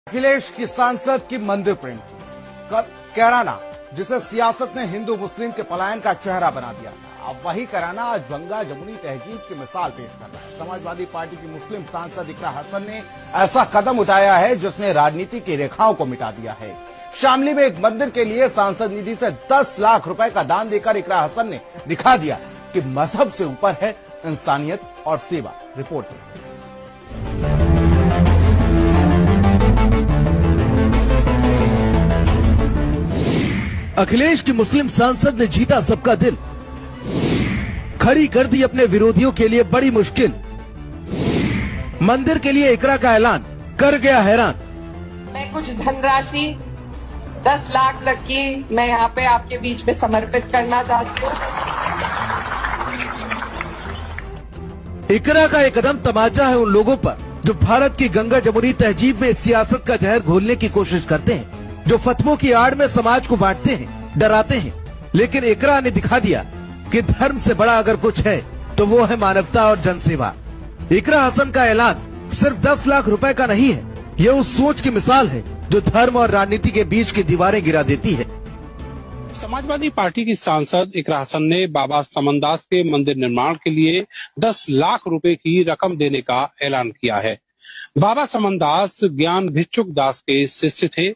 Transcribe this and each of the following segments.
अखिलेश की सांसद की मंदिर प्रिंट कैराना, जिसे सियासत ने हिंदू मुस्लिम के पलायन का चेहरा बना दिया। अब वही कैराना आज गंगा जमुनी तहजीब की मिसाल पेश कर रहा है। समाजवादी पार्टी की मुस्लिम सांसद इकरा हसन ने ऐसा कदम उठाया है जिसने राजनीति की रेखाओं को मिटा दिया है। शामली में एक मंदिर के लिए सांसद निधि से 10 लाख रुपए का दान देकर इकरा हसन ने दिखा दिया कि मजहब से ऊपर है इंसानियत और सेवा। रिपोर्ट अखिलेश की मुस्लिम सांसद ने जीता सबका दिल, खड़ी कर दी अपने विरोधियों के लिए बड़ी मुश्किल। मंदिर के लिए इकरा का ऐलान कर गया हैरान। मैं कुछ धनराशि 10 लाख तक की मैं यहाँ पे आपके बीच में समर्पित करना चाहती हूँ। इकरा का एक कदम तमाचा है उन लोगों पर जो भारत की गंगा जमुनी तहजीब में सियासत का जहर घोलने की कोशिश करते हैं, जो फतवों की आड़ में समाज को बांटते हैं, डराते हैं। लेकिन इकरा ने दिखा दिया कि धर्म से बड़ा अगर कुछ है तो वो है मानवता और जनसेवा। इकरा हसन का ऐलान सिर्फ 10 लाख रुपए का नहीं है, ये उस सोच की मिसाल है जो धर्म और राजनीति के बीच की दीवारें गिरा देती है। समाजवादी पार्टी की सांसद इकरा हसन ने बाबा समनदास के मंदिर निर्माण के लिए 10 लाख रुपए की रकम देने का ऐलान किया है। बाबा समनदास ज्ञान भिक्षुक दास के शिष्य थे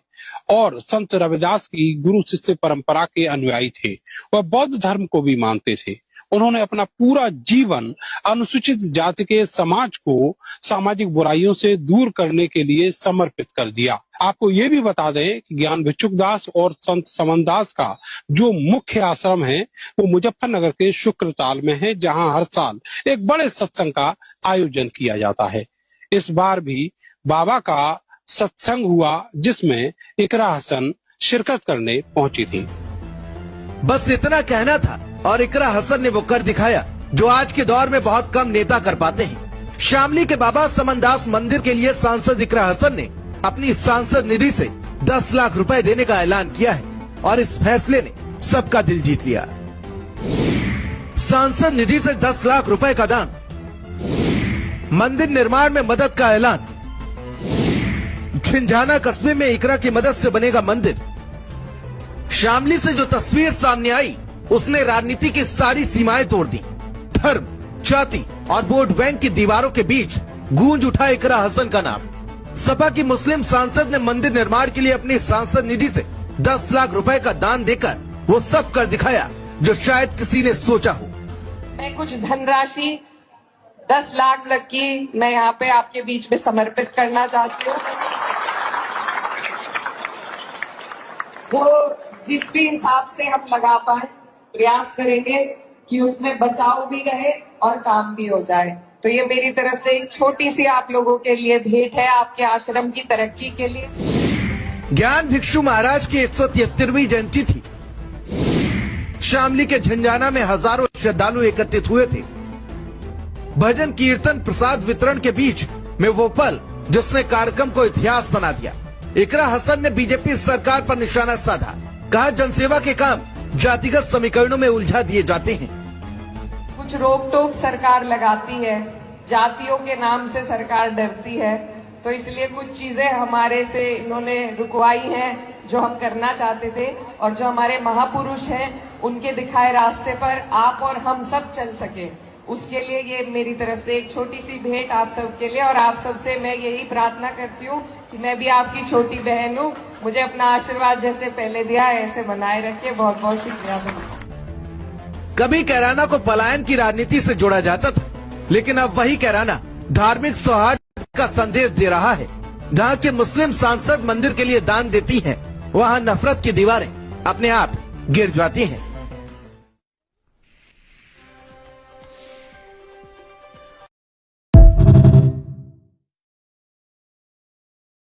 और संत रविदास की गुरु शिष्य परंपरा के अनुयायी थे। वह बौद्ध धर्म को भी मानते थे। उन्होंने अपना पूरा जीवन अनुसूचित जाति के समाज को सामाजिक बुराइयों से दूर करने के लिए समर्पित कर दिया। आपको ये भी बता दें कि ज्ञान भिक्षुक दास और संत समनदास का जो मुख्य आश्रम है वो मुजफ्फरनगर के शुक्रताल में है, जहां हर साल एक बड़े सत्संग का आयोजन किया जाता है। इस बार भी बाबा का सत्संग हुआ जिसमें इकरा हसन शिरकत करने पहुंची थी। बस इतना कहना था और इकरा हसन ने वो कर दिखाया जो आज के दौर में बहुत कम नेता कर पाते हैं। शामली के बाबा समनदास मंदिर के लिए सांसद इकरा हसन ने अपनी सांसद निधि से 10 लाख रुपए देने का ऐलान किया है और इस फैसले ने सबका दिल जीत लिया। सांसद निधि से 10 लाख रुपए का दान, मंदिर निर्माण में मदद का ऐलान, झिंझाना कस्बे में इकरा की मदद से बनेगा मंदिर। शामली से जो तस्वीर सामने आई उसने राजनीति की सारी सीमाएं तोड़ दी। धर्म, जाति और वोट बैंक की दीवारों के बीच गूंज उठा इकरा हसन का नाम। सपा की मुस्लिम सांसद ने मंदिर निर्माण के लिए अपनी सांसद निधि से 10 लाख रुपए का दान देकर वो सब कर दिखाया जो शायद किसी ने सोचा हो। मैं कुछ धनराशि 10 लाख तक की मैं यहाँ पे आपके बीच में समर्पित करना चाहती हूँ। वो जिस भी हिसाब से हम लगा पाए प्रयास करेंगे कि उसमें बचाव भी रहे और काम भी हो जाए। तो ये मेरी तरफ से एक छोटी सी आप लोगों के लिए भेंट है आपके आश्रम की तरक्की के लिए। ज्ञान भिक्षु महाराज की 173वीं जयंती थी। शामली के झंझाना में हजारों श्रद्धालु एकत्रित हुए थे। भजन कीर्तन प्रसाद वितरण के बीच में वो पल जिसने कार्यक्रम को इतिहास बना दिया। इकरा हसन ने बीजेपी सरकार पर निशाना साधा, कहा जनसेवा के काम जातिगत समीकरणों में उलझा दिए जाते हैं। कुछ रोक टोक सरकार लगाती है, जातियों के नाम से सरकार डरती है, तो इसलिए कुछ चीजें हमारे से इन्होंने रुकवाई हैं जो हम करना चाहते थे और जो हमारे महापुरुष हैं उनके दिखाए रास्ते पर आप और हम सब चल सके, उसके लिए ये मेरी तरफ से एक छोटी सी भेंट आप सबके लिए। और आप सबसे मैं यही प्रार्थना करती हूँ कि मैं भी आपकी छोटी बहन हूँ, मुझे अपना आशीर्वाद जैसे पहले दिया है ऐसे बनाए रखिए। बहुत बहुत शुक्रिया। कभी कैराना को पलायन की राजनीति से जोड़ा जाता था, लेकिन अब वही कैराना धार्मिक सौहार्द का संदेश दे रहा है। जहाँ के मुस्लिम सांसद मंदिर के लिए दान देती हैं, वहाँ नफरत की दीवारें अपने आप गिर जाती हैं।